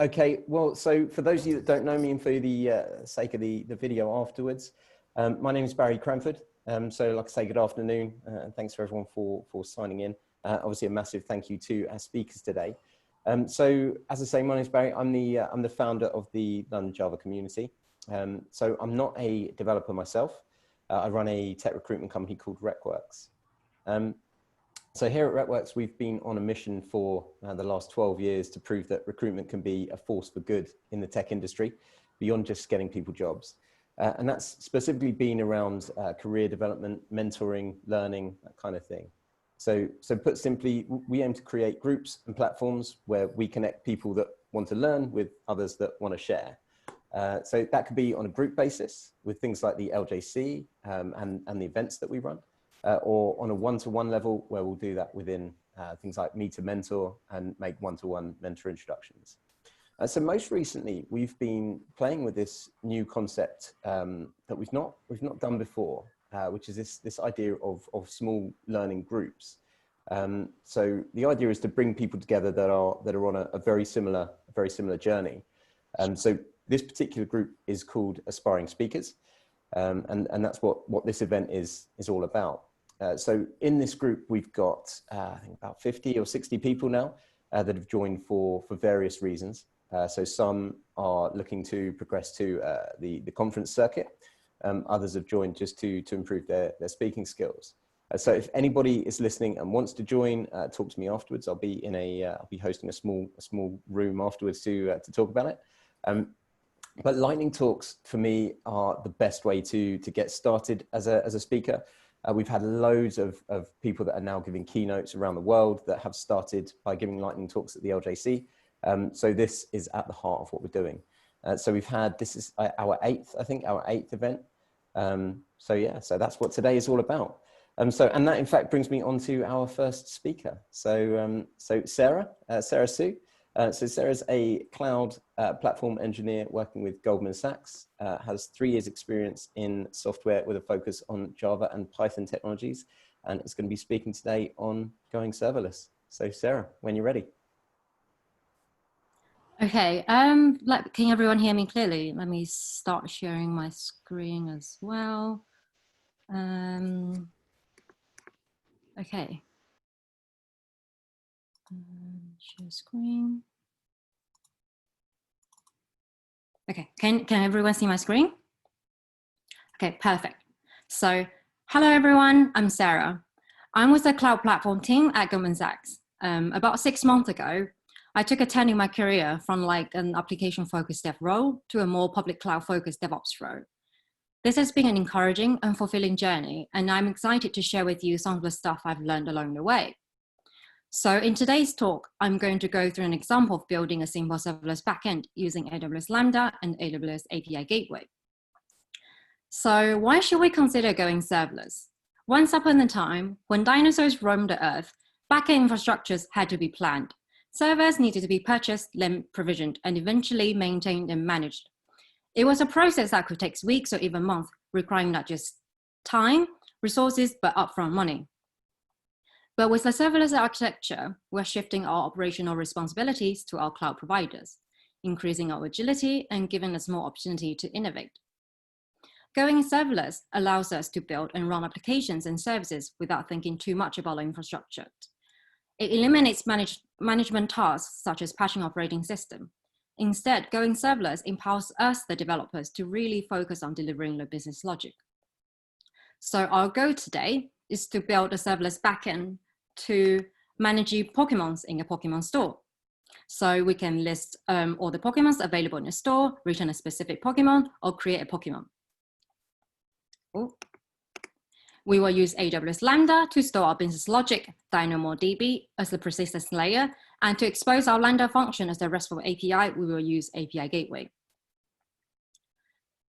Okay, well, so for those of you that don't know me and for the sake of the video afterwards, my name is Barry Cranford. So like I say, good afternoon, and thanks for everyone for signing in. Obviously a massive thank you to our speakers today. So as I say, my name is Barry. I'm the founder of the London Java community. So I'm not a developer myself. I run a tech recruitment company called RecWorks. So here at RecWorks, we've been on a mission for the last 12 years to prove that recruitment can be a force for good in the tech industry, beyond just getting people jobs. And that's specifically been around career development, mentoring, learning, that kind of thing. So put simply, we aim to create groups and platforms where we connect people that want to learn with others that want to share. So that could be on a group basis with things like the LJC and the events that we run. Or on a one-to-one level where we'll do that within things like Meet a Mentor and make one-to-one mentor introductions. So most recently, we've been playing with this new concept that we've not done before, which is this idea of small learning groups. So the idea is to bring people together that are on a very similar journey. So this particular group is called Aspiring Speakers, and that's what this event is all about. So in this group, we've got I think about 50 or 60 people now that have joined for various reasons. So some are looking to progress to the conference circuit. Others have joined just to improve their speaking skills. So if anybody is listening and wants to join, talk to me afterwards. I'll be I'll be hosting a small room afterwards to talk about it. But lightning talks for me are the best way to get started as a speaker. We've had loads of people that are now giving keynotes around the world that have started by giving lightning talks at the LJC. So this is at the heart of what we're doing. So we've had, this is our eighth event. So yeah, so that's what today is all about. And that in fact brings me on to our first speaker. So Sarah Su. So Sarah's a cloud platform engineer working with Goldman Sachs, has 3 years experience in software with a focus on Java and Python technologies, and is going to be speaking today on going serverless. So Sarah, when you're ready. Okay, can everyone hear me clearly? Let me start sharing my screen as well. Okay. Share screen. Okay, can everyone see my screen? Okay, perfect. So, hello everyone, I'm Sarah. I'm with the cloud platform team at Goldman Sachs. About 6 months ago, I took a turn in my career from like an application-focused dev role to a more public cloud-focused DevOps role. This has been an encouraging and fulfilling journey, and I'm excited to share with you some of the stuff I've learned along the way. So in today's talk, I'm going to go through an example of building a simple serverless backend using AWS Lambda and AWS API Gateway. So why should we consider going serverless? Once upon a time, when dinosaurs roamed the earth, backend infrastructures had to be planned. Servers needed to be purchased, then provisioned, and eventually maintained and managed. It was a process that could take weeks or even months, requiring not just time, resources, but upfront money. But with the serverless architecture, we're shifting our operational responsibilities to our cloud providers, increasing our agility and giving us more opportunity to innovate. Going serverless allows us to build and run applications and services without thinking too much about our infrastructure. It eliminates management tasks such as patching operating system. Instead, going serverless empowers us, the developers, to really focus on delivering the business logic. So our goal today is to build a serverless backend to manage Pokemons in a Pokemon store. So we can list all the Pokemons available in the store, return a specific Pokemon, or create a Pokemon. Oh. We will use AWS Lambda to store our business logic, DynamoDB as the persistence layer, and to expose our Lambda function as a RESTful API, we will use API Gateway.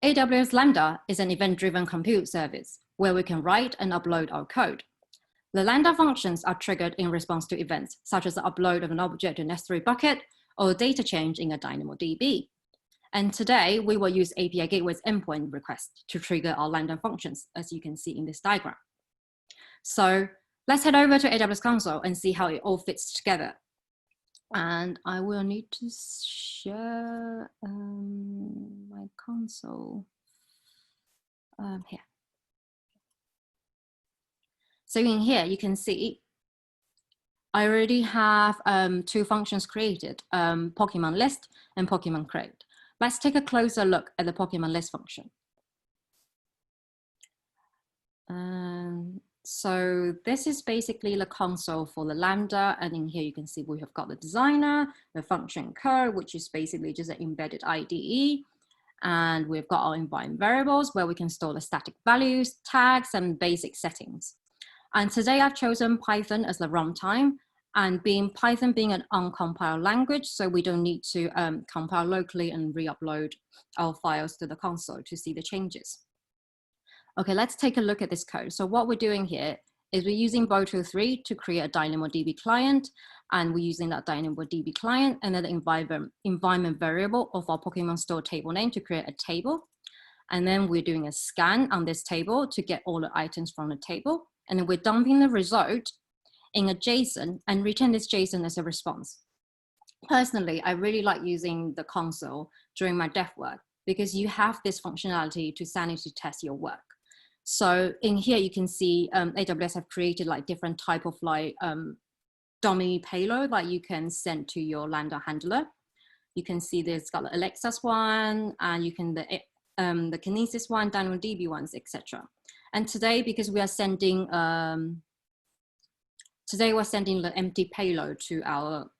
AWS Lambda is an event-driven compute service where we can write and upload our code. The Lambda functions are triggered in response to events, such as the upload of an object to an S3 bucket or data change in a DynamoDB. And today, we will use API Gateway's endpoint request to trigger our Lambda functions, as you can see in this diagram. So let's head over to AWS console and see how it all fits together. And I will need to share my console here. So in here, you can see I already have 2 functions created, Pokemon list and Pokemon crate. Let's take a closer look at the Pokemon list function. So this is basically the console for the Lambda. And in here, you can see we have got the designer, the function code, which is basically just an embedded IDE. And we've got our environment variables where we can store the static values, tags, and basic settings. And today I've chosen Python as the runtime, and Python being an uncompiled language, so we don't need to compile locally and re-upload our files to the console to see the changes. Okay, let's take a look at this code. So what we're doing here is we're using Boto3 to create a DynamoDB client, and we're using that DynamoDB client and then the environment variable of our Pokemon store table name to create a table. And then we're doing a scan on this table to get all the items from the table. And then we're dumping the result in a JSON and return this JSON as a response. Personally, I really like using the console during my dev work because you have this functionality to sanity test your work. So in here, you can see AWS have created like different type of like dummy payload that you can send to your Lambda handler. You can see there's got the Alexa's one, and you can the Kinesis one, DynamoDB ones, etc. And today, because we are sending we're sending the empty payload to our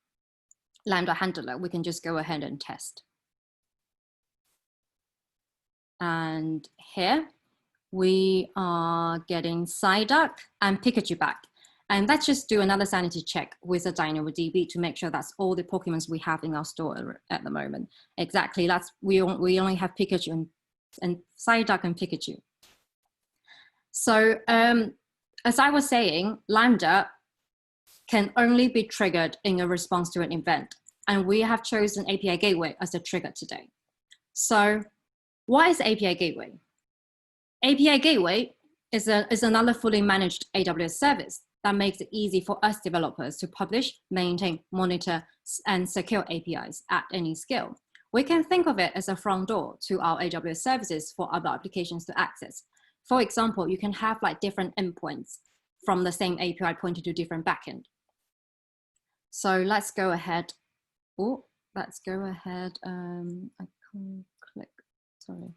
Lambda handler, we can just go ahead and test. And here we are getting Psyduck and Pikachu back. And let's just do another sanity check with a DynamoDB to make sure that's all the Pokemons we have in our store at the moment. Exactly, that's we only have Pikachu and Psyduck and Pikachu. So as I was saying, Lambda can only be triggered in a response to an event. And we have chosen API Gateway as a trigger today. So what is API Gateway? API Gateway is another fully managed AWS service that makes it easy for us developers to publish, maintain, monitor, and secure APIs at any scale. We can think of it as a front door to our AWS services for other applications to access. For example, you can have like different endpoints from the same API pointing to different backend. So let's go ahead. Oh, let's go ahead. I can't click, sorry.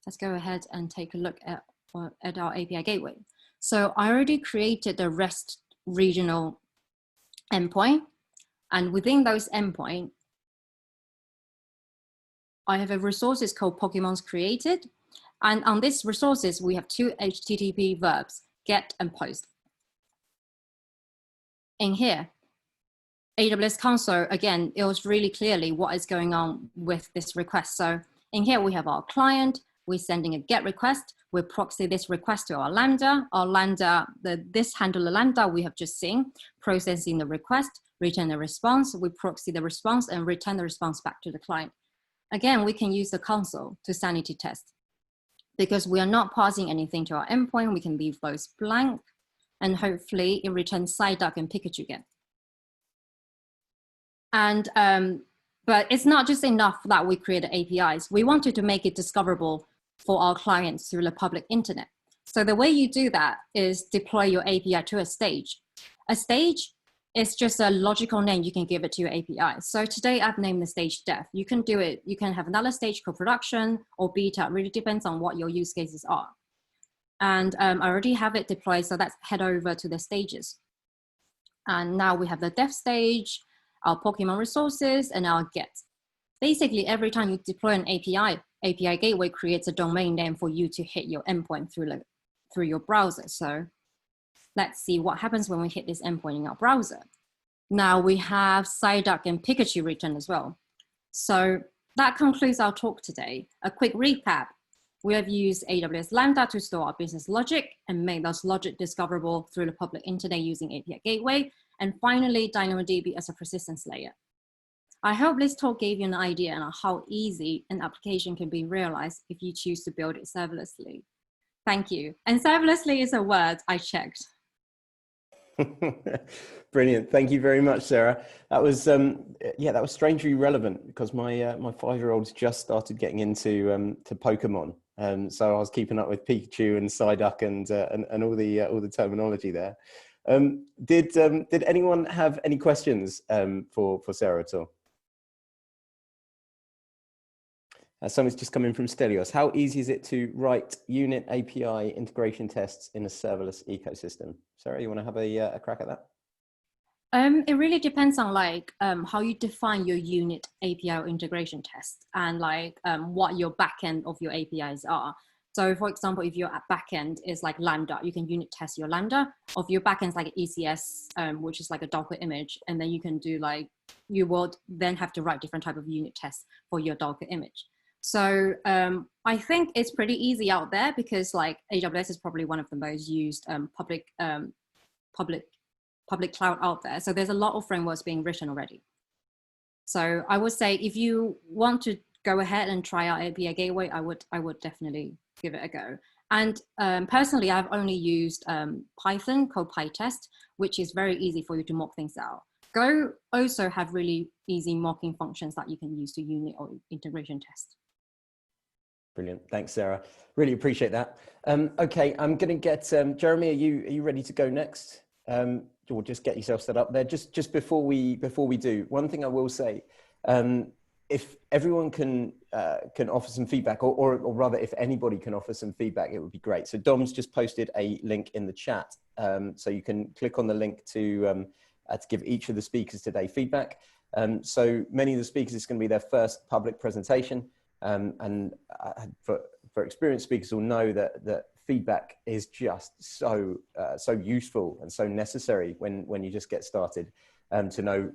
Let's go ahead and take a look at our API Gateway. So I already created the REST regional endpoint. And within those endpoint, I have a resources called Pokemons created. And on this resources, we have 2 HTTP verbs, get and post. In here, AWS console, again, it was really clearly what is going on with this request. So in here, we have our client, we're sending a GET request, we proxy this request to our Lambda, this handler Lambda we have just seen, processing the request, return the response, we proxy the response and return the response back to the client. Again, we can use the console to sanity test. Because we are not passing anything to our endpoint, we can leave those blank, and hopefully it returns Psyduck and Pikachu again. And, but it's not just enough that we create APIs. We wanted to make it discoverable for our clients through the public internet. So the way you do that is deploy your API to a stage. A stage is just a logical name you can give it to your API. So today I've named the stage dev. You can do it, you can have another stage called production or beta, it really depends on what your use cases are. And I already have it deployed, so let's head over to the stages. And now we have the dev stage, our Pokemon resources, and our get. Basically, every time you deploy an API, API Gateway creates a domain name for you to hit your endpoint through your browser. So let's see what happens when we hit this endpoint in our browser. Now we have Psyduck and Pikachu written as well. So that concludes our talk today. A quick recap. We have used AWS Lambda to store our business logic and make those logic discoverable through the public internet using API Gateway. And finally, DynamoDB as a persistence layer. I hope this talk gave you an idea on how easy an application can be realized if you choose to build it serverlessly. Thank you. And serverlessly is a word I checked. Brilliant. Thank you very much, Sarah. That was yeah, that was strangely relevant because my 5-year-old's just started getting into to Pokemon, so I was keeping up with Pikachu and Psyduck and all the terminology there. Did anyone have any questions for Sarah at all? Someone's just come in from Stelios. How easy is it to write unit API integration tests in a serverless ecosystem? Sarah, you want to have a crack at that? It really depends on like how you define your unit API integration test and like what your backend of your APIs are. So for example, if your backend is like Lambda, you can unit test your Lambda. Or if your backend is like ECS, which is like a Docker image, and then you can do like, you will then have to write different type of unit tests for your Docker image. So I think it's pretty easy out there because like AWS is probably one of the most used public cloud out there. So there's a lot of frameworks being written already. So I would say if you want to go ahead and try out API Gateway, I would definitely give it a go. And personally, I've only used Python called PyTest, which is very easy for you to mock things out. Go also have really easy mocking functions that you can use to unit or integration test. Brilliant. Thanks, Sarah. Really appreciate that. Okay, I'm going to get Jeremy. Are you ready to go next? Or just get yourself set up there. Just before we do, one thing I will say, if everyone can offer some feedback, or rather, if anybody can offer some feedback, it would be great. So Dom's just posted a link in the chat, so you can click on the link to give each of the speakers today feedback. So many of the speakers, it's going to be their first public presentation. And for experienced speakers will know that feedback is just so useful and so necessary when you just get started, to know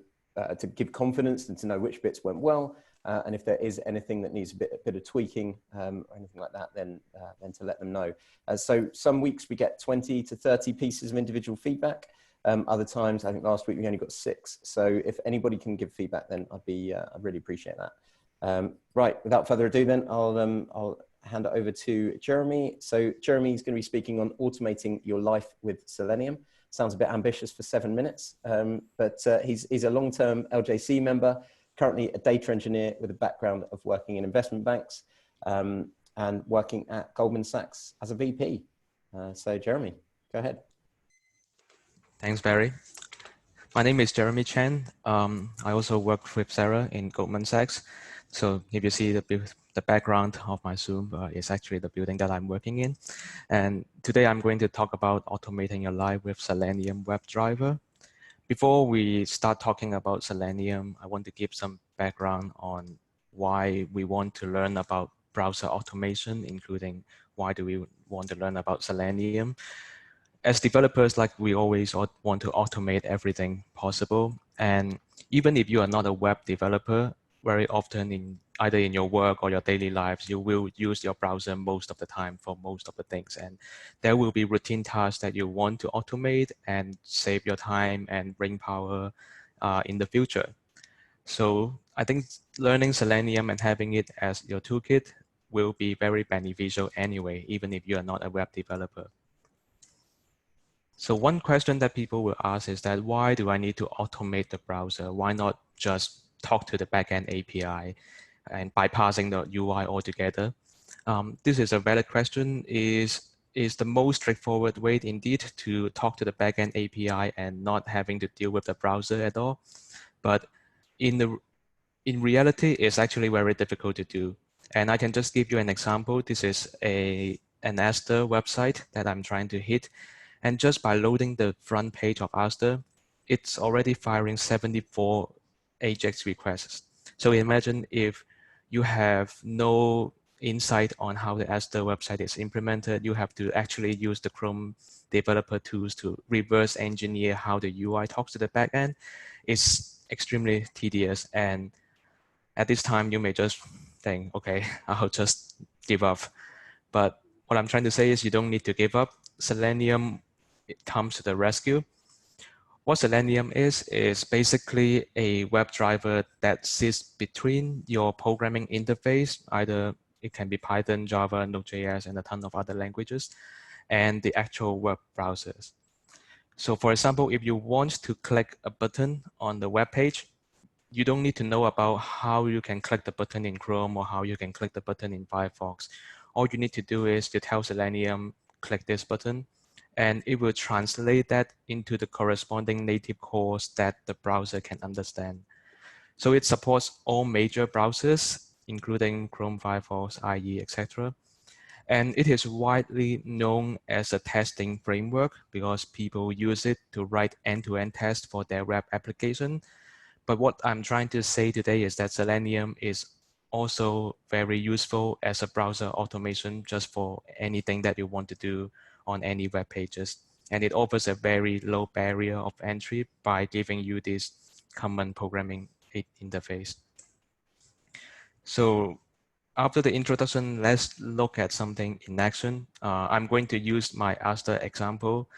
to give confidence and to know which bits went well, and if there is anything that needs a bit of tweaking or anything like that, then to let them know. So some weeks we get 20 to 30 pieces of individual feedback. Other times, I think last week we only got 6. So if anybody can give feedback, then I'd really appreciate that. Right, without further ado then, I'll hand it over to Jeremy. So Jeremy's going to be speaking on automating your life with Selenium. Sounds a bit ambitious for 7 minutes, but he's a long-term LJC member, currently a data engineer with a background of working in investment banks and working at Goldman Sachs as a VP. So Jeremy, go ahead. Thanks, Barry. My name is Jeremy Chen. I also work with Sarah in Goldman Sachs. So if you see the background of my Zoom, is actually the building that I'm working in. And today I'm going to talk about automating your life with Selenium WebDriver. Before we start talking about Selenium, I want to give some background on why we want to learn about browser automation, including why do we want to learn about Selenium. As developers, like we always want to automate everything possible. And even if you are not a web developer, very often either in your work or your daily lives, you will use your browser most of the time for most of the things. And there will be routine tasks that you want to automate and save your time and bring power in the future. So I think learning Selenium and having it as your toolkit will be very beneficial anyway, even if you are not a web developer. So one question that people will ask is that, why do I need to automate the browser? Why not just talk to the backend API and bypassing the UI altogether? This is a valid question. Is the most straightforward way indeed to talk to the backend API and not having to deal with the browser at all. But in reality, it's actually very difficult to do. And I can just give you an example. This is an Aster website that I'm trying to hit. And just by loading the front page of Aster, it's already firing 74 AJAX requests. So imagine if you have no insight on how the Aster website is implemented, you have to actually use the Chrome developer tools to reverse engineer how the UI talks to the backend. It's extremely tedious. And at this time, you may just think, okay, I'll just give up. But what I'm trying to say is you don't need to give up. Selenium, it comes to the rescue. What Selenium is basically a WebDriver that sits between your programming interface, either it can be Python, Java, Node.js, and a ton of other languages, and the actual web browsers. So for example, if you want to click a button on the web page, you don't need to know about how you can click the button in Chrome or how you can click the button in Firefox. All you need to do is to tell Selenium, click this button, and it will translate that into the corresponding native codes that the browser can understand. So it supports all major browsers, including Chrome, Firefox, IE, etc. And it is widely known as a testing framework because people use it to write end-to-end tests for their web application. But what I'm trying to say today is that Selenium is also very useful as a browser automation just for anything that you want to do on any web pages. And it offers a very low barrier of entry by giving you this common programming interface. So after the introduction, let's look at something in action. I'm going to use my Asta example.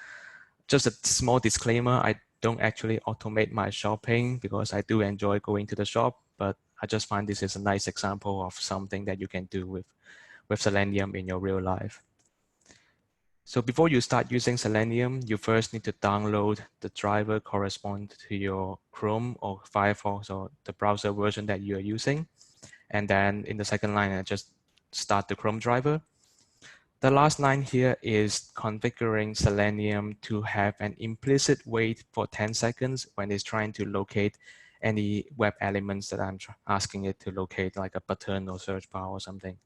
Just a small disclaimer, I don't actually automate my shopping because I do enjoy going to the shop, but I just find this is a nice example of something that you can do with Selenium in your real life. So before you start using Selenium, you first need to download the driver corresponding to your Chrome or Firefox or the browser version that you are using. And then in the second line, I just start the Chrome driver. The last line here is configuring Selenium to have an implicit wait for 10 seconds when it's trying to locate any web elements that I'm asking it to locate, like a button or search bar or something.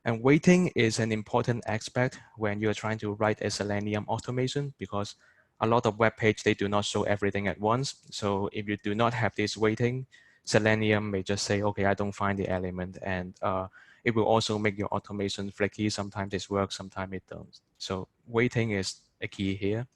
And waiting is an important aspect when you're trying to write a Selenium automation, because a lot of web pages, they do not show everything at once. So if you do not have this waiting, Selenium may just say, okay, I don't find the element. And it will also make your automation flaky. Sometimes it works, sometimes it doesn't. So waiting is a key here.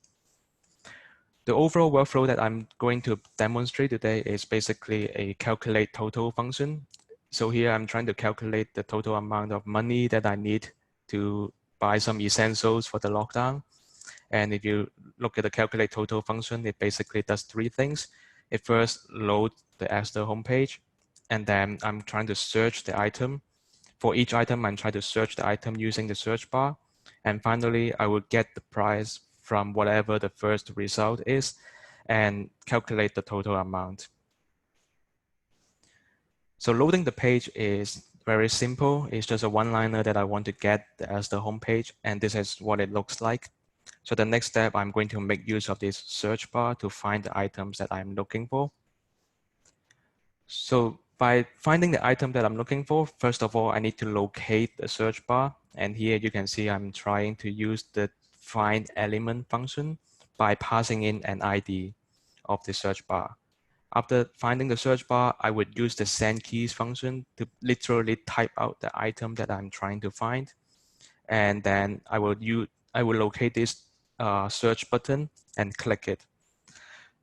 The overall workflow that I'm going to demonstrate today is basically a calculate total function. So here I'm trying to calculate the total amount of money that I need to buy some essentials for the lockdown. And if you look at the calculate total function, it basically does three things. It first loads the Asta homepage, and then I'm trying to search the item. For each item, I'm trying to search the item using the search bar. And finally, I will get the price from whatever the first result is and calculate the total amount. So loading the page is very simple. It's just a one-liner that I want to get as the homepage, and this is what it looks like. So the next step, I'm going to make use of this search bar to find the items that I'm looking for. So by finding the item that I'm looking for, first of all, I need to locate the search bar. And here you can see I'm trying to use the find element function by passing in an ID of the search bar. After finding the search bar, I would use the send keys function to literally type out the item that I'm trying to find. And then I will locate this search button and click it.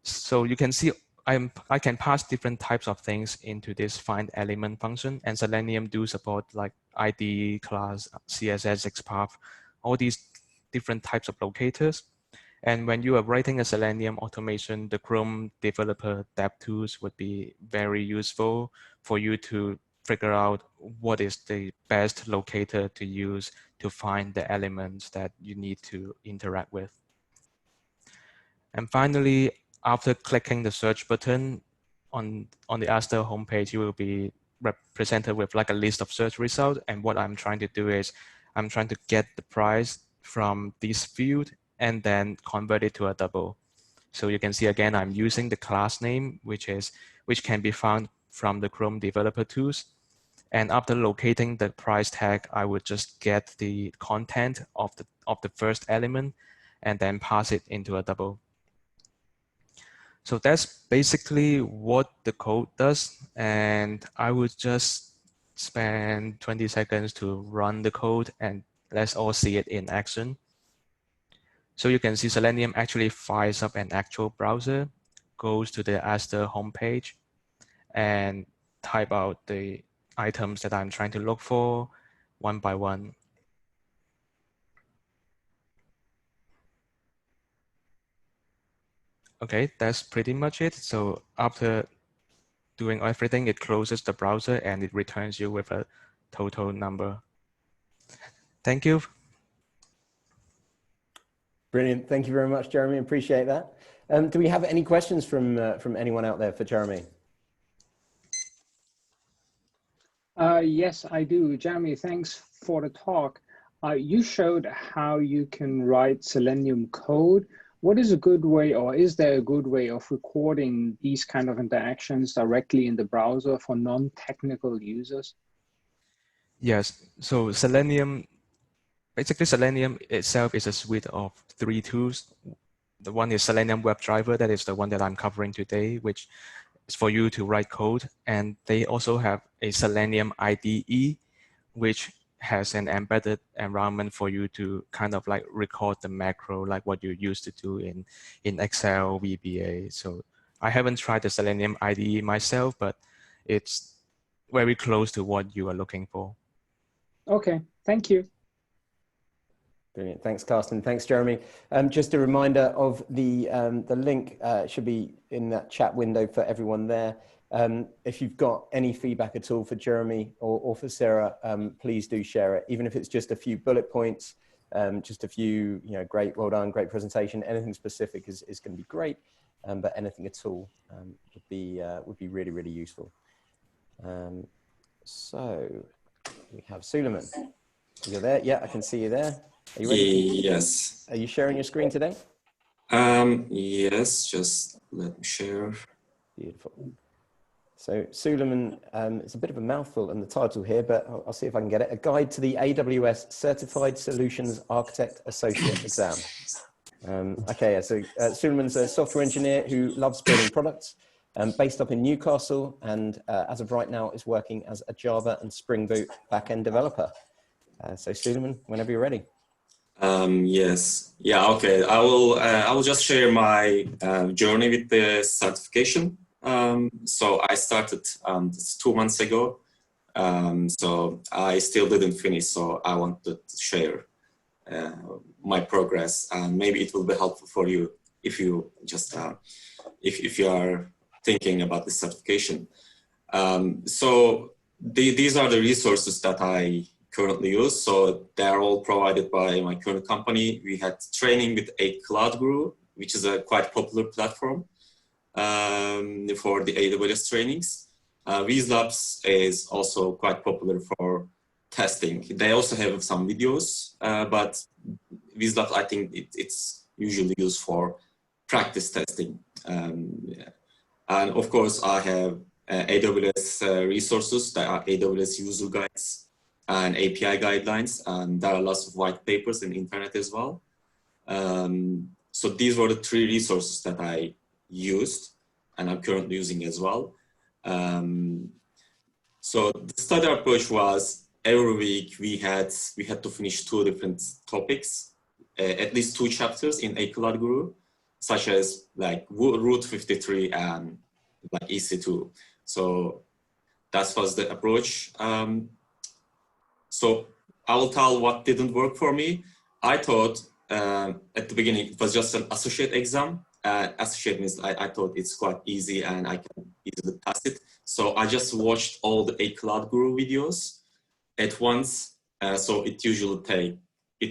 So you can see I can pass different types of things into this find element function, and Selenium do support like ID, class, CSS, XPath, all these different types of locators. And when you are writing a Selenium automation, the Chrome developer DevTools would be very useful for you to figure out what is the best locator to use to find the elements that you need to interact with. And finally, after clicking the search button on the Asta homepage, you will be represented with like a list of search results. And what I'm trying to do is I'm trying to get the price from this field and then convert it to a double. So you can see again, I'm using the class name, which can be found from the Chrome developer tools. And after locating the price tag, I would just get the content of the first element and then pass it into a double. So that's basically what the code does. And I would just spend 20 seconds to run the code, and let's all see it in action. So you can see Selenium actually fires up an actual browser, goes to the Asta homepage, and type out the items that I'm trying to look for one by one. Okay, that's pretty much it. So after doing everything, it closes the browser and it returns you with a total number. Thank you. Brilliant. Thank you very much, Jeremy. Appreciate that. Do we have any questions from anyone out there for Jeremy? Yes, I do. Jeremy, thanks for the talk. You showed how you can write Selenium code. What is a good way, or is there a good way of recording these kind of interactions directly in the browser for non-technical users? Yes, so Selenium, basically Selenium itself is a suite of 3 tools. The one is Selenium WebDriver, that is the one that I'm covering today, which is for you to write code. And they also have a Selenium IDE, which has an embedded environment for you to kind of like record the macro, like what you used to do in Excel, VBA. So I haven't tried the Selenium IDE myself, but it's very close to what you are looking for. Okay, thank you. Brilliant. Thanks, Carsten. Thanks, Jeremy. Just a reminder of the link should be in that chat window for everyone there. If you've got any feedback at all for Jeremy or for Sarah, please do share it, even if it's just a few bullet points, just a few, great, well done, great presentation. Anything specific is going to be great, but anything at all would be really, really useful. So we have Suleyman. You're there? Yeah, I can see you there. Are you ready? Yes. Are you sharing your screen today? Yes, just let me share. Beautiful. So Suleyman, it's a bit of a mouthful in the title here, but I'll see if I can get it. A Guide to the AWS Certified Solutions Architect Associate Exam. Okay, so Suleyman's a software engineer who loves building products, based up in Newcastle, and as of right now is working as a Java and Spring Boot backend developer. So Suleyman, whenever you're ready. Yes. Yeah. Okay. I will just share my journey with the certification. So I started 2 months ago. So I still didn't finish. So I wanted to share my progress, and maybe it will be helpful for you if you just if you are thinking about the certification. So these are the resources that I currently use. So they're all provided by my current company. We had training with a cloud guru, which is a quite popular platform for the AWS trainings. Labs is also quite popular for testing. They also have some videos, but Labs, I think it's usually used for practice testing. And of course, I have AWS resources that are AWS user guides and API guidelines, and there are lots of white papers in the internet as well. So these were the 3 resources that I used, and I'm currently using as well. So the study approach was every week we had to finish 2 different topics, at least 2 chapters in a cloud guru, such as like Route 53 and like EC2. So that was the approach. So I will tell what didn't work for me. I thought at the beginning it was just an associate exam. Associate means I thought it's quite easy and I can easily pass it. So I just watched all the cloud guru videos at once. So it usually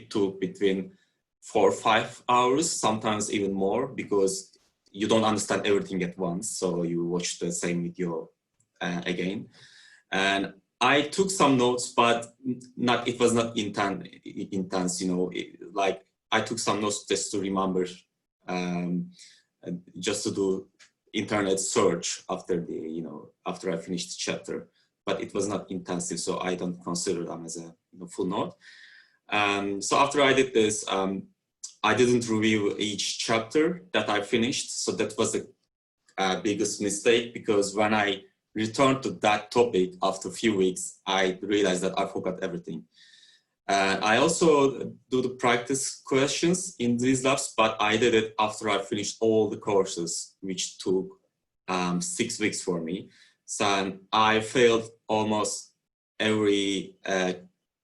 took between 4 or 5 hours, sometimes even more, because you don't understand everything at once. So you watch the same video again. And I took some notes, but it was not intense, like I took some notes just to remember, just to do internet search after after I finished the chapter, but it was not intensive. So I don't consider them as a full note. So after I did this, I didn't review each chapter that I finished. So that was the biggest mistake, because when I returned to that topic after a few weeks, I realized that I forgot everything. I also do the practice questions in these labs, but I did it after I finished all the courses, which took 6 weeks for me. So I failed almost every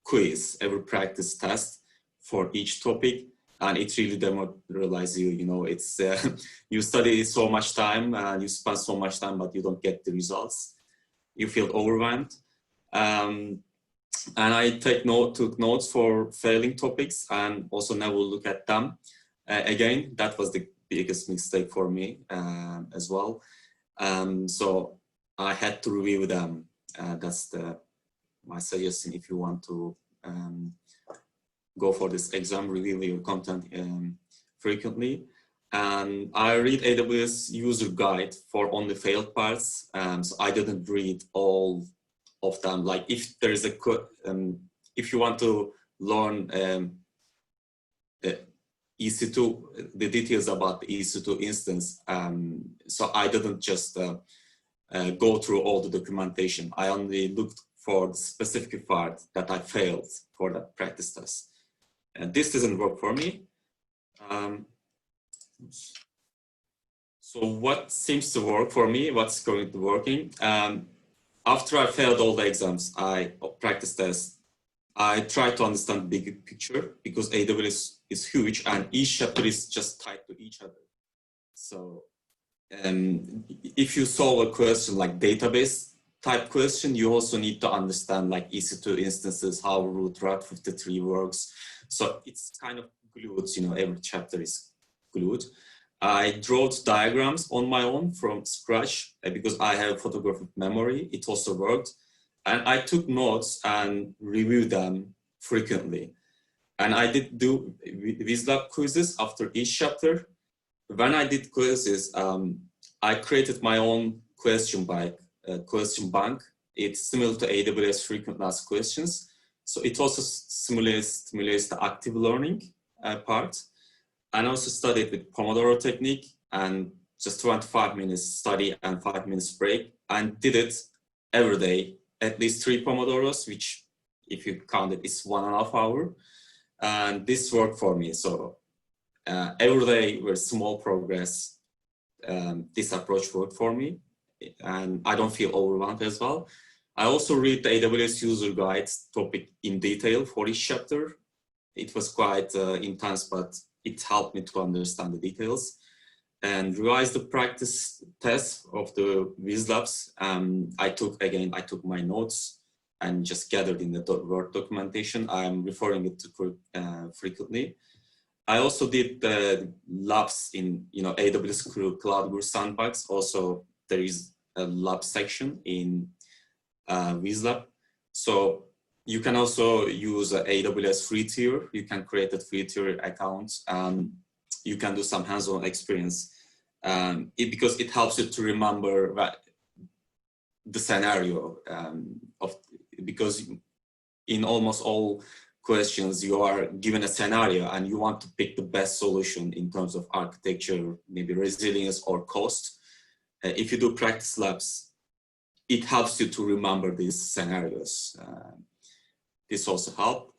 quiz, every practice test for each topic. And it really demoralizes you, it's, you study so much time and you spend so much time, but you don't get the results. You feel overwhelmed. And I took notes for failing topics and also now we'll look at them. Again, that was the biggest mistake for me as well. So I had to review them. That's my suggestion if you want to go for this exam, review your content frequently. And I read AWS user guide for only failed parts. So I didn't read all of them. Like if there is a, if you want to learn EC2, the details about the EC2 instance. So I didn't just go through all the documentation. I only looked for the specific part that I failed for the practice test. And this doesn't work for me. So what seems to work for me, what's currently working? After I failed all the exams, practice tests, I try to understand the bigger picture because AWS is huge and each chapter is just tied to each other. So if you solve a question like database type question, you also need to understand like EC2 instances, how Route 53 works. So it's kind of glued, you know, every chapter is glued. I drew diagrams on my own from scratch because I have photographic memory. It also worked. And I took notes and reviewed them frequently. And I did do WizLab quizzes after each chapter. When I did quizzes, I created my own question bank. It's similar to AWS frequent asked questions. So it also simulates the active learning part. And also studied with Pomodoro technique and just 25 minutes study and 5 minutes break, and did it every day, at least 3 Pomodoros, which if you count it, is 1.5 hours. And this worked for me. So every day with small progress, this approach worked for me. And I don't feel overwhelmed as well. I also read the AWS user guides topic in detail for each chapter. It was quite intense, but it helped me to understand the details and revise the practice tests of the WizLabs. I took my notes and just gathered in the Word documentation. I'm referring it to frequently. I also did the labs in AWS Cloud Guru Sandbox. Also, there is a lab section in WizLab. So you can also use AWS free tier. You can create a free tier account. You can do some hands-on experience because it helps you to remember the scenario because in almost all questions you are given a scenario and you want to pick the best solution in terms of architecture, maybe resilience or cost. If you do practice labs, it helps you to remember these scenarios. This also helped.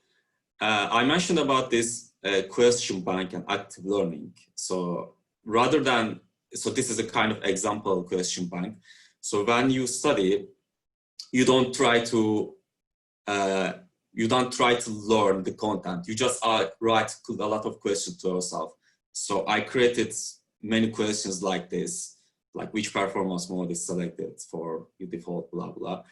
I mentioned about this question bank and active learning. So this is a kind of example question bank. So when you study, you don't try to learn the content. You just write a lot of questions to yourself. So I created many questions like this, like which performance mode is selected for your default, blah, blah.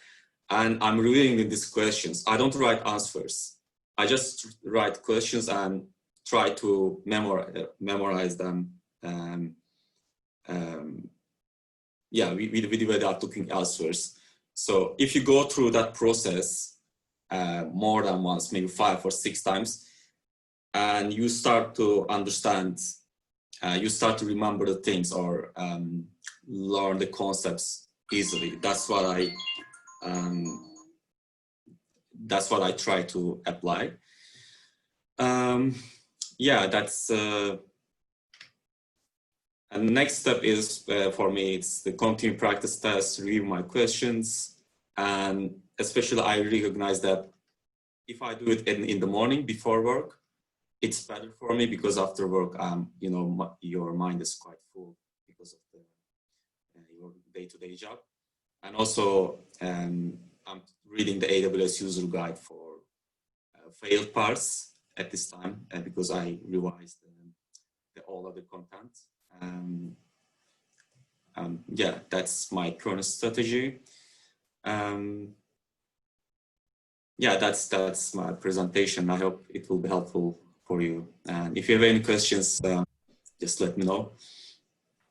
And I'm reviewing these questions. I don't write answers. I just write questions and try to memorize them. Without looking elsewhere. So if you go through that process more than once, maybe 5 or 6 times, and you start to understand, you start to remember the things or learn the concepts easily. That's what I try to apply. That's and the next step is for me, it's the continue practice test, review my questions, and especially I recognize that if I do it in the morning before work, it's better for me because after work, your mind is quite full because of your day-to-day job. And also, I'm reading the AWS user guide for failed parts at this time because I revised all other content. That's my current strategy. That's my presentation. I hope it will be helpful for you. And if you have any questions, just let me know.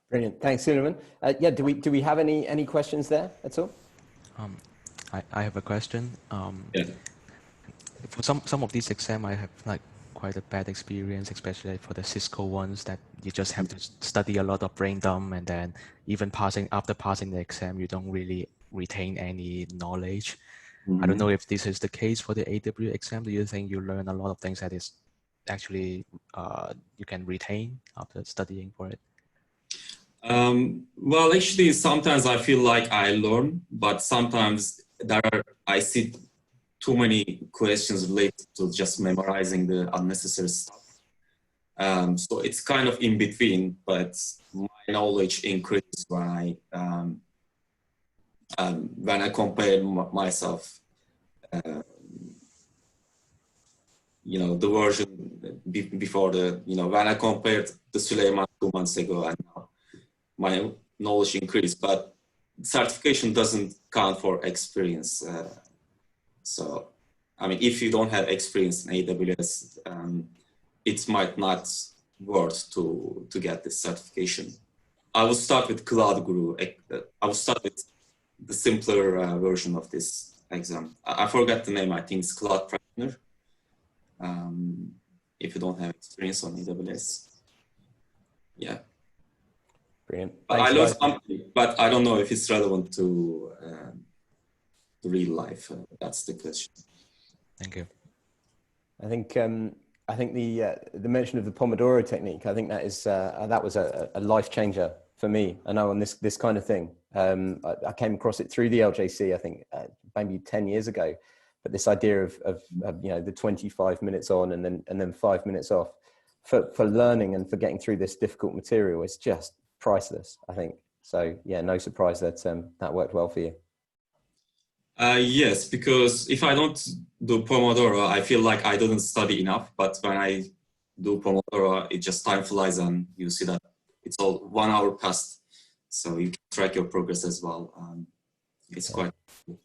Brilliant. Thanks, Suleyman. Yeah, do we have any questions there at all? I have a question. Yeah. For some of these exams, I have like quite a bad experience, especially for the Cisco ones that you just have to study a lot of brain dump, and then even after passing the exam, you don't really retain any knowledge. I don't know if this is the case for the AW exam. Do you think you learn a lot of things that is actually you can retain after studying for it? Well, actually, sometimes I feel like I learn, but sometimes I see too many questions related to just memorizing the unnecessary stuff. So it's kind of in between, but my knowledge increases when I compare myself, the version before when I compared the Suleyman 2 months ago and now, my knowledge increased, but certification doesn't count for experience. So, I mean, if you don't have experience in AWS, it might not worth to get this certification. I will start with Cloud Guru. I will start with the simpler version of this exam. I forgot the name. I think it's Cloud Practitioner. If you don't have experience on AWS, yeah. Brilliant. I learned something, but I don't know if it's relevant to real life. That's the question. Thank you. I think the mention of the Pomodoro technique, I think that was a life changer for me. I know on this kind of thing. I came across it through the LJC, I think maybe 10 years ago. But this idea of the 25 minutes on and then 5 minutes off for learning and for getting through this difficult material is just priceless, I think. So yeah, no surprise that that worked well for you. Yes, because if I don't do Pomodoro, I feel like I didn't study enough. But when I do Pomodoro, it just time flies and you see that it's all 1 hour past. So you can track your progress as well. It's quite cool.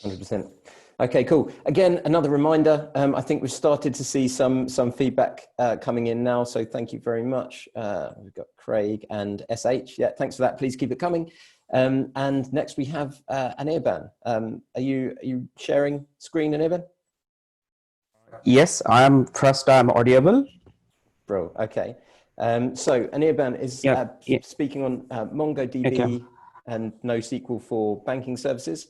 100%. Okay, cool. Again, another reminder. I think we've started to see some feedback coming in now. So thank you very much. We've got Craig and SH. Yeah, thanks for that. Please keep it coming. And next we have Anirban. Are you sharing screen, Anirban? Yes, I'm audible. Bro, okay. So Anirban is speaking on MongoDB and NoSQL for banking services.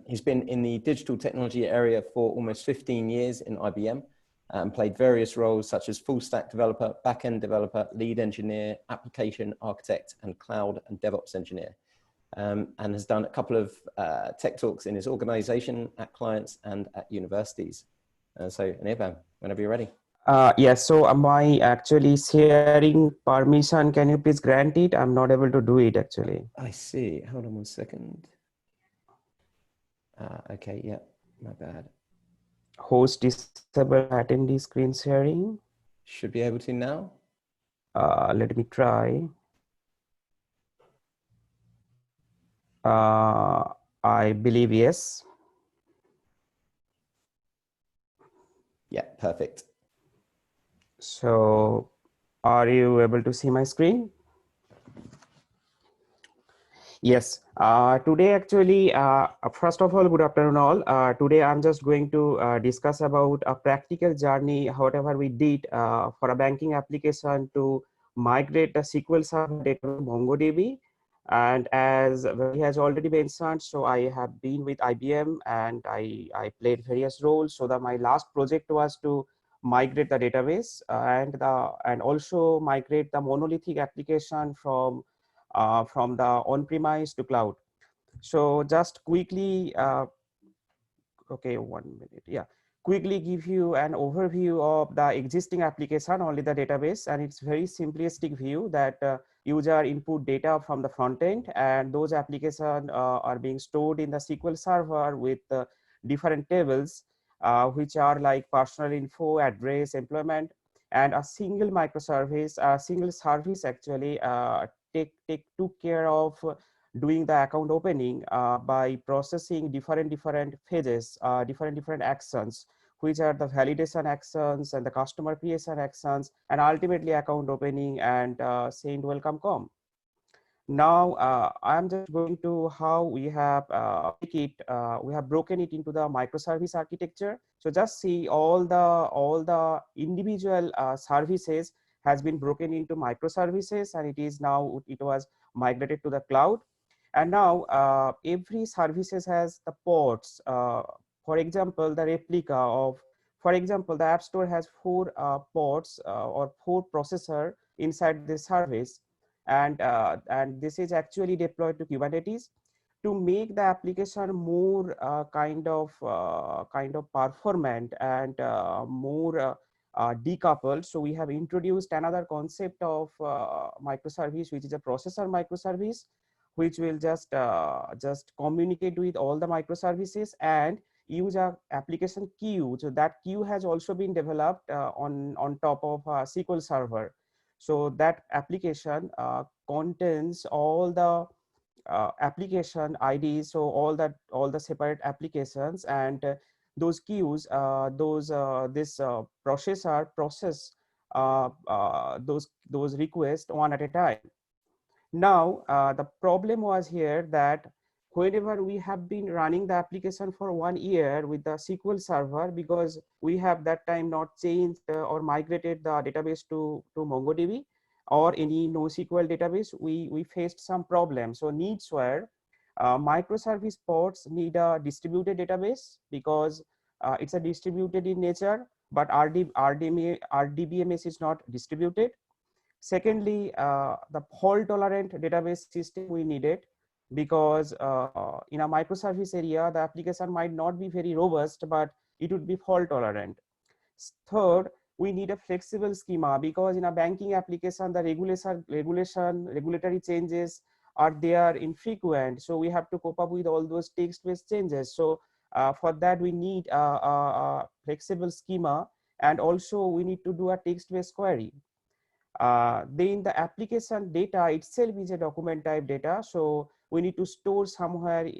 He's been in the digital technology area for almost 15 years in IBM and played various roles such as full stack developer, backend developer, lead engineer, application architect, and cloud and DevOps engineer. And has done a couple of tech talks in his organization, at clients, and at universities. So Anirban, whenever you're ready. Yes, so my actually sharing permission, can you please grant it? I'm not able to do it actually. I see. Hold on 1 second. Okay, yeah, my bad. Host disable attendee screen sharing. Should be able to now. Let me try. I believe yes. Yeah, perfect. So are you able to see my screen? Yes. Today actually, first of all, good afternoon all. Today I'm just going to discuss about a practical journey, whatever we did for a banking application to migrate the SQL Server data to MongoDB. And as he has already mentioned, so I have been with IBM and I played various roles. So that my last project was to migrate the database and also migrate the monolithic application from the on-premise to cloud. So just quickly, okay, 1 minute, yeah. Quickly give you an overview of the existing application, only the database, and it's very simplistic view that user input data from the front end, and those applications are being stored in the SQL Server with different tables, which are like personal info, address, employment, and a single microservice, a single service actually took care of doing the account opening by processing different phases, different actions, which are the validation actions and the customer creation actions, and ultimately account opening and send welcome com. Now I'm just going to how we have we have broken it into the microservice architecture. So just see all the individual services has been broken into microservices, and it was migrated to the cloud. And now every services has the ports. For example, the replica of, for example, the App Store has 4 ports or 4 processor inside the service. And this is actually deployed to Kubernetes to make the application more kind of performant and more decoupled. So we have introduced another concept of microservice, which is a processor microservice, which will just communicate with all the microservices and use a application queue. So that queue has also been developed on top of a SQL Server. So that application contains all the application IDs, so all the separate applications, and those queues, this processor process those requests one at a time. Now the problem was here that whenever we have been running the application for 1 year with the SQL Server, because we have that time not changed or migrated the database to MongoDB or any NoSQL database, we faced some problems. So needs were microservice ports need a distributed database because it's a distributed in nature, but RDBMS is not distributed. Secondly, the fault tolerant database system we needed, because in a microservice area, the application might not be very robust, but it would be fault tolerant. Third, we need a flexible schema, because in a banking application, the regulatory changes are there infrequent. So we have to cope up with all those text-based changes. So for that, we need a flexible schema, and also we need to do a text-based query. Then the application data itself is a document type data. So we need to store somewhere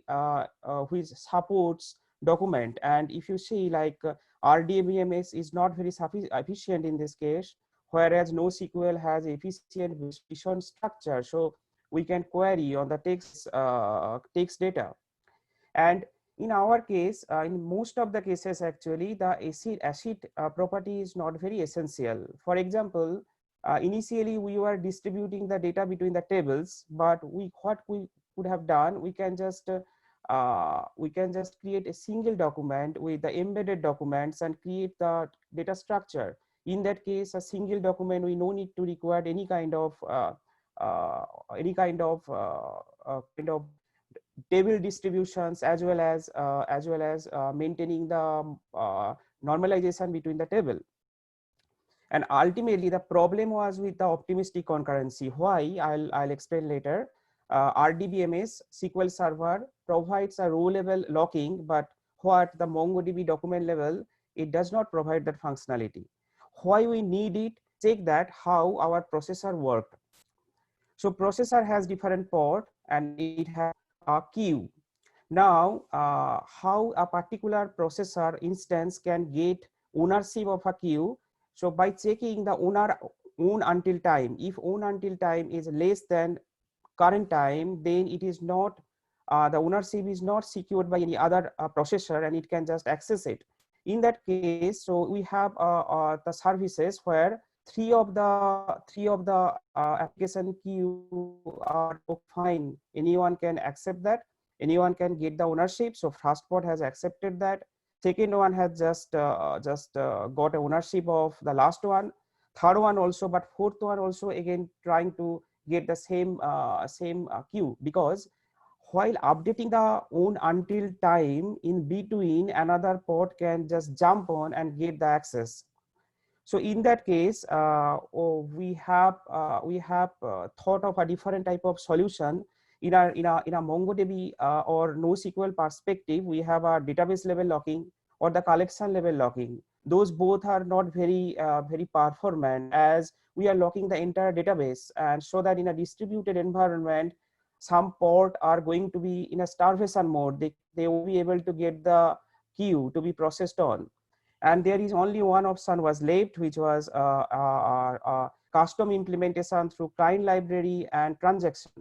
which supports document. And if you see, like RDBMS is not very efficient in this case, whereas NoSQL has efficient vision structure. So we can query on the text data. And in our case, in most of the cases, actually, the ACID property is not very essential. For example, initially we were distributing the data between the tables, but what we could have done, we can just create a single document with the embedded documents and create the data structure. In that case, a single document, we no need to require any kind of table distributions, as well as maintaining the normalization between the table. And ultimately, the problem was with the optimistic concurrency. Why? I'll explain later. RDBMS SQL Server provides a row level locking, but what the MongoDB document level, it does not provide that functionality. Why we need it? Check that how our processor worked. So processor has different port and it has a queue. Now, how a particular processor instance can get ownership of a queue? So by checking the own until time, if own until time is less than current time, then it is not, the ownership is not secured by any other processor, and it can just access it. In that case, so we have the services where three of the application queue are fine. Anyone can accept that. Anyone can get the ownership. So first port has accepted that. Second one has just got ownership of the last one. Third one also, but fourth one also again trying to get the same queue, because while updating the own until time, in between another port can just jump on and get the access. So in that case, we have thought of a different type of solution. In a MongoDB or NoSQL perspective, we have a database level locking or the collection level locking. Those both are not very performant, as we are locking the entire database, and so that in a distributed environment, some port are going to be in a starvation mode. They will be able to get the queue to be processed on. and there is only one option was left, which was custom implementation through client library and transaction.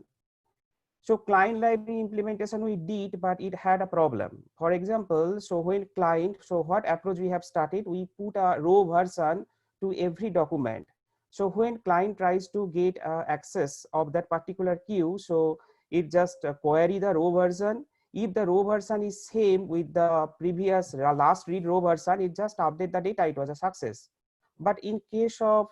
So client library implementation we did, but it had a problem. For example, so when client, so what approach we have started, we put a row version to every document. So when client tries to get access of that particular queue, so it just query the row version. If the row version is same with the previous last read row version, it just update the data, it was a success. But in case of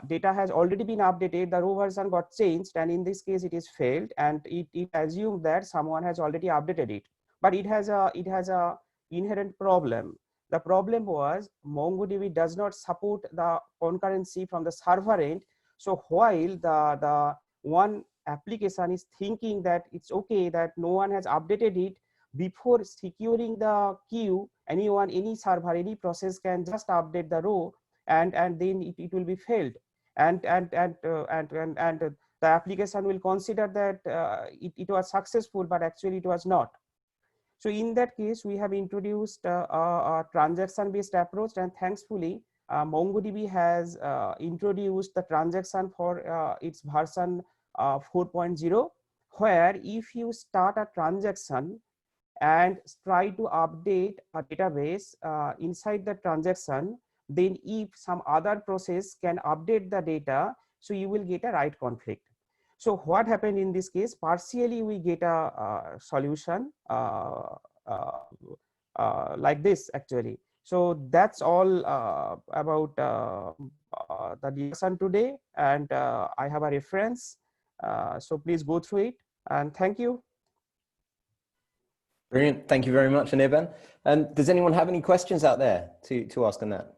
data has already been updated, the row version got changed, and in this case it is failed, and it assumed that someone has already updated it. But it has a inherent problem. The problem was MongoDB does not support the concurrency from the server end. So while the one application is thinking that it's okay that no one has updated it, before securing the queue, any server, any process can just update the row, and then it will be failed, and the application will consider that it was successful, but actually it was not. So in that case, we have introduced a transaction-based approach, and thankfully, MongoDB has introduced the transaction for its version 4.0, where if you start a transaction and try to update a database inside the transaction, then if some other process can update the data, so you will get a write conflict. So what happened in this case? Partially we get a solution like this actually. So that's all about the discussion today, and I have a reference. So please go through it, and thank you. Brilliant. Thank you very much, Anirban. Does anyone have any questions out there to ask on that?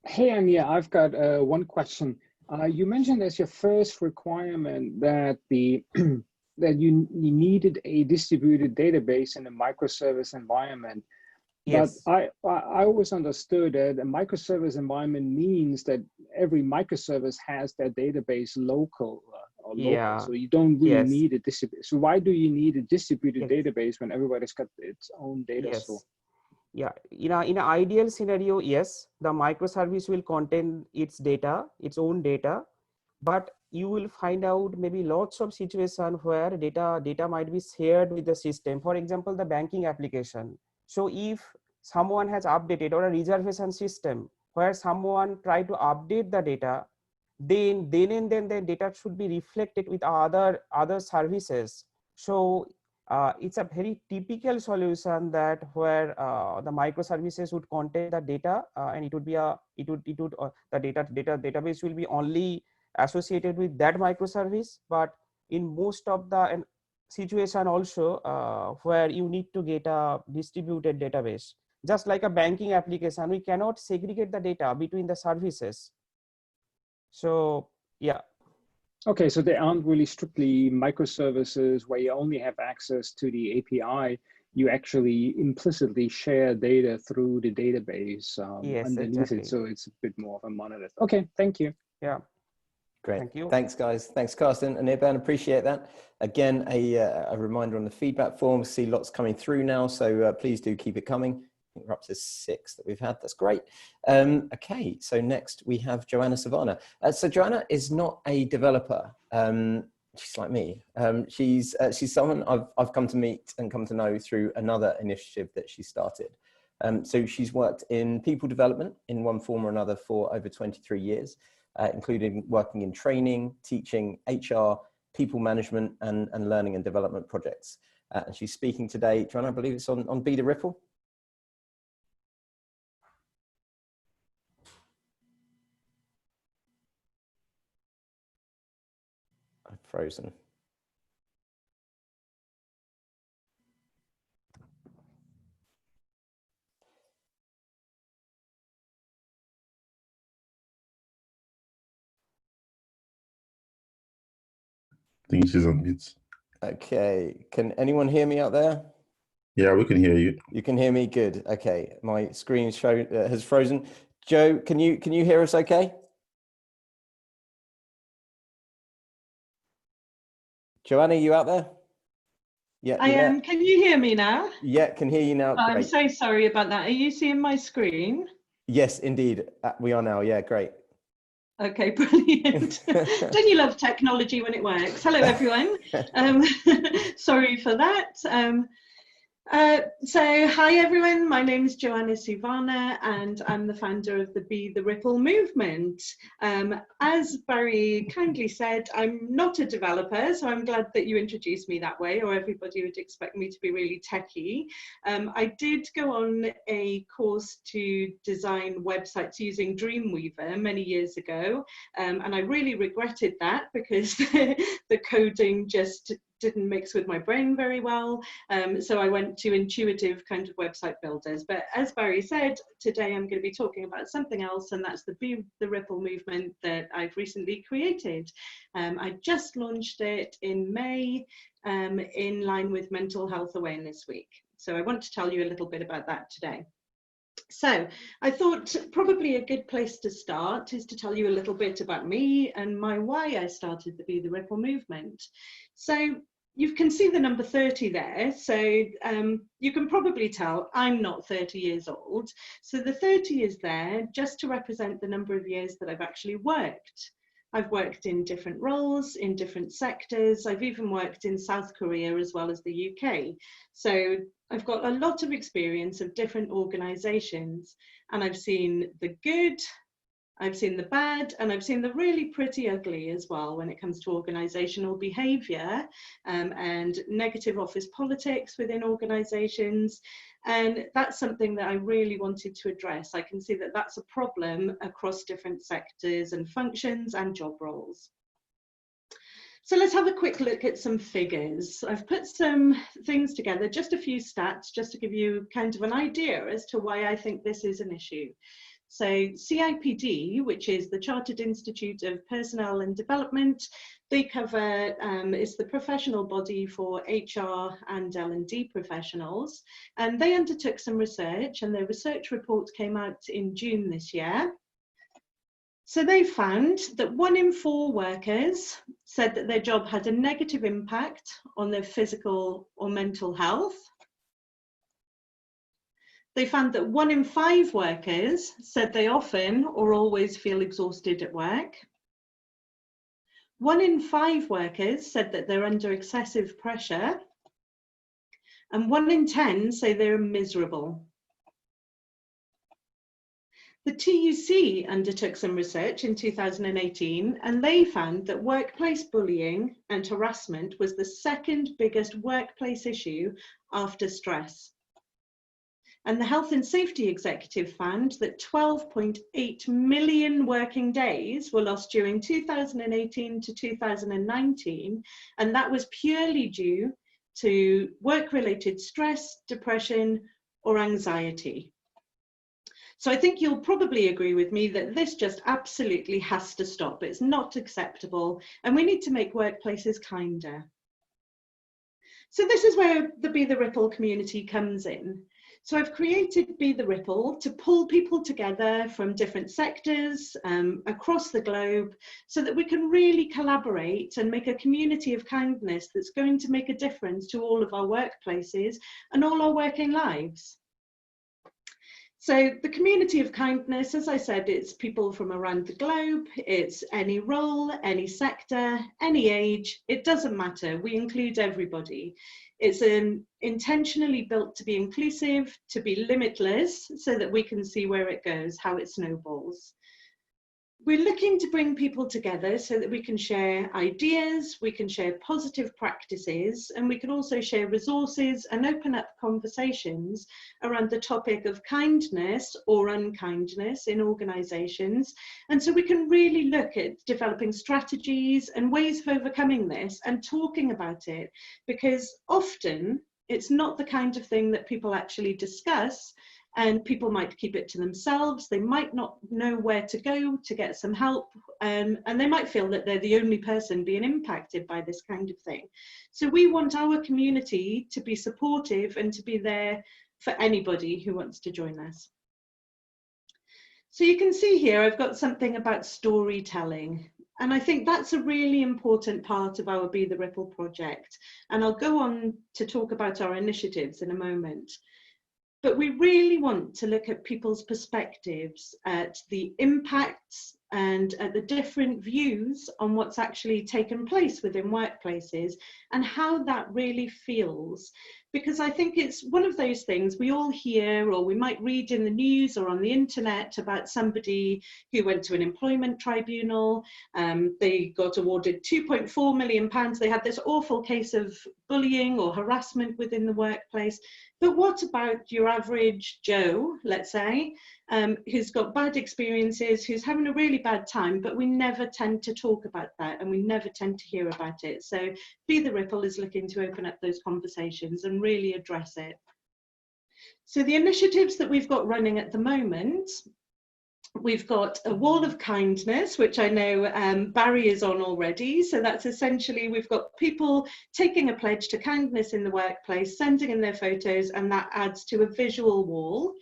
Hey, Anya, I've got one question. You mentioned as your first requirement that that you needed a distributed database in a microservice environment. Yes. But I always understood that a microservice environment means that every microservice has their database local or local. Yeah. So you don't really need a distributed. So why do you need a distributed database when everybody's got its own data store? Yeah, in an ideal scenario, yes, the microservice will contain its data, its own data, but you will find out maybe lots of situations where data might be shared with the system. For example, the banking application. So if someone has updated, or a reservation system where someone tried to update the data, then the data should be reflected with other services. So it's a very typical solution that where the microservices would contain the data, and it would be the database will be only associated with that microservice. But in most of the situation also where you need to get a distributed database, just like a banking application, we cannot segregate the data between the services. So yeah. Okay, so they aren't really strictly microservices where you only have access to the API. You actually implicitly share data through the database underneath it. So it's a bit more of a monolith. Okay, thank you. Yeah. Great. Thank you. Thanks, guys. Thanks, Carsten and Anirban. Appreciate that. Again, a reminder on the feedback form. See lots coming through now, so please do keep it coming. I think we're up to 6 that we've had. That's great. Okay, so next we have Joanna Savannah. So Joanna is not a developer. She's like me. She's someone I've come to meet and come to know through another initiative that she started. So she's worked in people development in one form or another for over 23 years, including working in training, teaching, HR, people management, and learning and development projects. And she's speaking today, Joanna, I believe it's on Be the Ripple. I'm frozen. I think she's on mute. Okay, can anyone hear me out there? Yeah, we can hear you. You can hear me? Good. Okay, my screen has frozen. Joe, can you hear us okay? Joanna, you out there? Yeah, I am. Can you hear me now? Yeah, can hear you now. I'm Great. so sorry about that. Are you seeing my screen? Yes, indeed. We are now. Yeah, great. Okay, brilliant. Don't you love technology when it works? Hello, everyone. Sorry for that. So hi everyone, my name is Joanna Suvana and I'm the founder of the Be the Ripple movement. As Barry kindly said, I'm not a developer, so I'm glad that you introduced me that way, or everybody would expect me to be really techie. I did go on a course to design websites using Dreamweaver many years ago, and I really regretted that because the coding just didn't mix with my brain very well. So I went to intuitive kind of website builders. But as Barry said, today I'm going to be talking about something else, and that's the Be the Ripple movement that I've recently created. I just launched it in May in line with Mental Health Awareness Week. So I want to tell you a little bit about that today. So I thought probably a good place to start is to tell you a little bit about me and why I started the Be the Ripple movement. So you can see the number 30 there, so you can probably tell I'm not 30 years old. So the 30 is there just to represent the number of years that I've actually worked. I've worked in different roles, in different sectors. I've even worked in South Korea as well as the UK. So I've got a lot of experience of different organizations, and I've seen the good, I've seen the bad, and I've seen the really pretty ugly as well when it comes to organizational behavior and negative office politics within organizations. And that's something that I really wanted to address. I can see that that's a problem across different sectors and functions and job roles. So let's have a quick look at some figures. I've put some things together, just a few stats, just to give you kind of an idea as to why I think this is an issue. So CIPD, which is the Chartered Institute of Personnel and Development, they cover, it's the professional body for HR and L&D professionals. And they undertook some research, and their research report came out in June this year. So they found that 1 in 4 workers said that their job had a negative impact on their physical or mental health. They found that 1 in 5 workers said they often or always feel exhausted at work. 1 in 5 workers said that they're under excessive pressure. And 1 in 10 say they're miserable. The TUC undertook some research in 2018, and they found that workplace bullying and harassment was the 2nd biggest workplace issue after stress. And the Health and Safety Executive found that 12.8 million working days were lost during 2018 to 2019, and that was purely due to work-related stress, depression, or anxiety. So I think you'll probably agree with me that this just absolutely has to stop. It's not acceptable, and we need to make workplaces kinder. So this is where the Be the Ripple community comes in. So I've created Be the Ripple to pull people together from different sectors across the globe so that we can really collaborate and make a community of kindness that's going to make a difference to all of our workplaces and all our working lives. So the community of kindness, as I said, it's people from around the globe, it's any role, any sector, any age, it doesn't matter, we include everybody. It's intentionally built to be inclusive, to be limitless, so that we can see where it goes, how it snowballs. We're looking to bring people together so that we can share ideas, we can share positive practices, and we can also share resources and open up conversations around the topic of kindness or unkindness in organizations. And so we can really look at developing strategies and ways of overcoming this and talking about it, because often it's not the kind of thing that people actually discuss. And people might keep it to themselves. They might not know where to go to get some help. And they might feel that they're the only person being impacted by this kind of thing. So we want our community to be supportive and to be there for anybody who wants to join us. So you can see here, I've got something about storytelling. And I think that's a really important part of our Be the Ripple project. And I'll go on to talk about our initiatives in a moment. But we really want to look at people's perspectives, at the impacts and at the different views on what's actually taken place within workplaces and how that really feels. Because I think it's one of those things we all hear, or we might read in the news or on the internet about somebody who went to an employment tribunal, they got awarded £2.4 million, they had this awful case of bullying or harassment within the workplace. But what about your average Joe, let's say, who's got bad experiences, who's having a really bad time, but we never tend to talk about that and we never tend to hear about it. So Be the Ripple is looking to open up those conversations and really address it. So the initiatives that we've got running at the moment, we've got a wall of kindness, which I know Barry is on already. So that's essentially, we've got people taking a pledge to kindness in the workplace, sending in their photos, and that adds to a visual wall.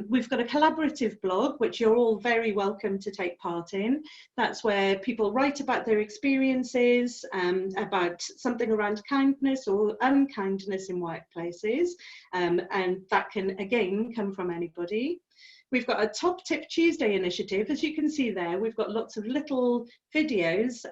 We've got a collaborative blog, which you're all very welcome to take part in. That's where people write about their experiences, about something around kindness or unkindness in workplaces. And that can, again, come from anybody. We've got a Top Tip Tuesday initiative. As you can see there, we've got lots of little videos.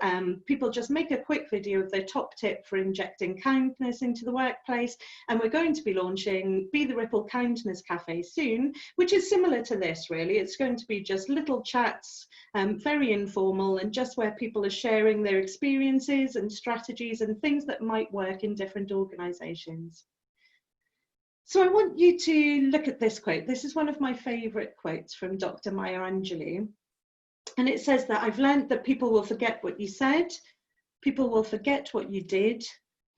People just make a quick video of their top tip for injecting kindness into the workplace. And we're going to be launching Be the Ripple Kindness Cafe soon, which is similar to this, really. It's going to be just little chats, very informal, and just where people are sharing their experiences and strategies and things that might work in different organizations. So I want you to look at this quote. This is one of my favorite quotes from Dr. Maya Angelou. And it says that I've learned that people will forget what you said, people will forget what you did,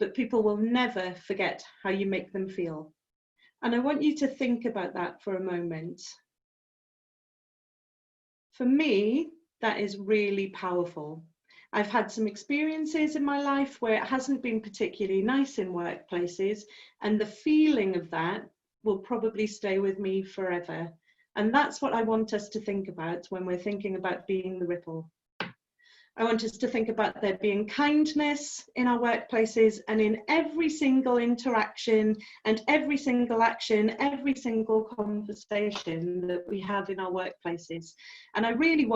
but people will never forget how you make them feel. And I want you to think about that for a moment. For me, that is really powerful. I've had some experiences in my life where it hasn't been particularly nice in workplaces, and the feeling of that will probably stay with me forever. And that's what I want us to think about when we're thinking about being the ripple. I want us to think about there being kindness in our workplaces and in every single interaction and every single action, every single conversation that we have in our workplaces. And I really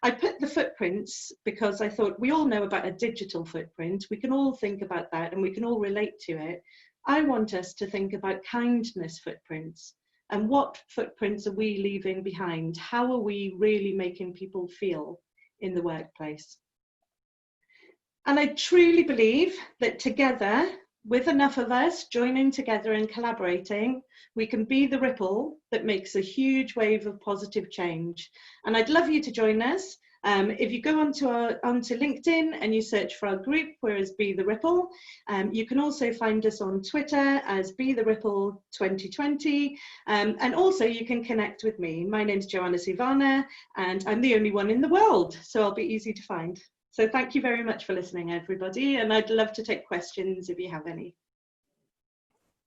I put the footprints because I thought we all know about a digital footprint. We can all think about that and we can all relate to it. I want us to think about kindness footprints. And what footprints are we leaving behind? How are we really making people feel in the workplace? And I truly believe that together, with enough of us joining together and collaborating, we can be the ripple that makes a huge wave of positive change. And I'd love you to join us. If you go onto LinkedIn and you search for our group, whereas Be the Ripple, you can also find us on Twitter as Be the Ripple 2020. And also you can connect with me. My name's Joanna Sivana, and I'm the only one in the world, so I'll be easy to find. So thank you very much for listening, everybody. And I'd love to take questions if you have any.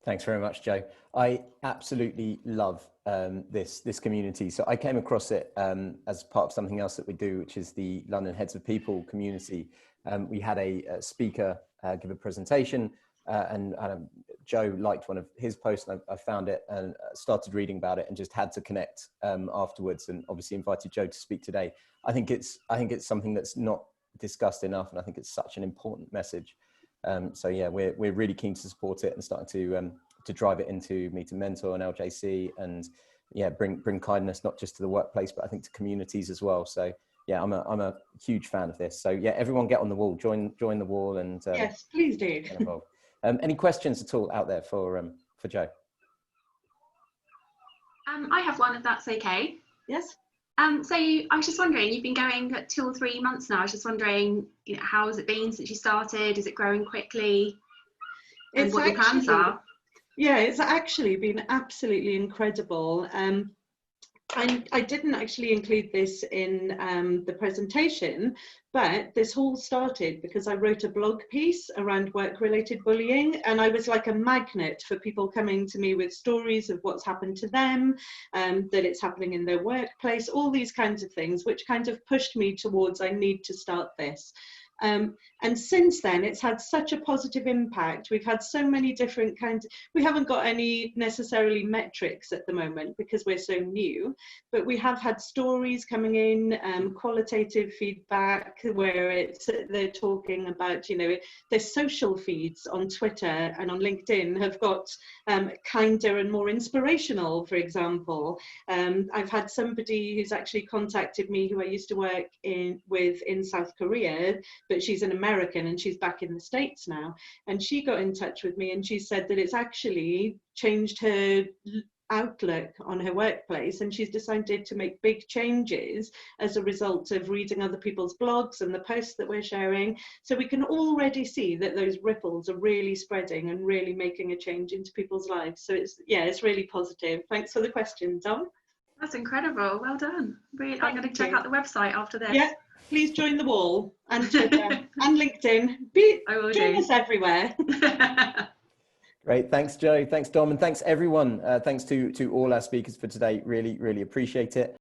Thanks very much, Joe. I absolutely love this community. So I came across it as part of something else that we do, which is the London Heads of People community. We had a speaker give a presentation and Joe liked one of his posts, and I found it and started reading about it and just had to connect afterwards, and obviously invited Joe to speak today. I think it's something that's not discussed enough, and I think it's such an important message. So yeah, we're really keen to support it and starting to drive it into Meet and Mentor and LJC, and yeah, bring kindness not just to the workplace, but I think to communities as well. So yeah, I'm a huge fan of this. So yeah, everyone get on the wall, join the wall, and yes, please do. Get involved. Any questions at all out there for Joe? I have one, if that's okay. Yes. So I was just wondering, you've been going 2 or 3 months now. I was just wondering, how has it been since you started? Is it growing quickly? And what your plans are? Yeah, it's actually been absolutely incredible. I didn't actually include this in the presentation, but this all started because I wrote a blog piece around work-related bullying, and I was like a magnet for people coming to me with stories of what's happened to them, that it's happening in their workplace, all these kinds of things, which kind of pushed me towards I need to start this. And since then, it's had such a positive impact. We've had so many different kinds. We haven't got any necessarily metrics at the moment because we're so new, but we have had stories coming in, qualitative feedback where they're talking about, you know, their social feeds on Twitter and on LinkedIn have got kinder and more inspirational, for example. I've had somebody who's actually contacted me who I used to work with in South Korea, but she's an American and she's back in the States now. And she got in touch with me and she said that it's actually changed her outlook on her workplace, and she's decided to make big changes as a result of reading other people's blogs and the posts that we're sharing. So we can already see that those ripples are really spreading and really making a change into people's lives. So it's really positive. Thanks for the question, Dom. That's incredible. Well done. Really, I'm going to check out the website after this. Yeah, please join the wall and Twitter and LinkedIn. Join us everywhere. Great. Thanks, Joe. Thanks, Dom. And thanks, everyone. Thanks to all our speakers for today. Really, really appreciate it.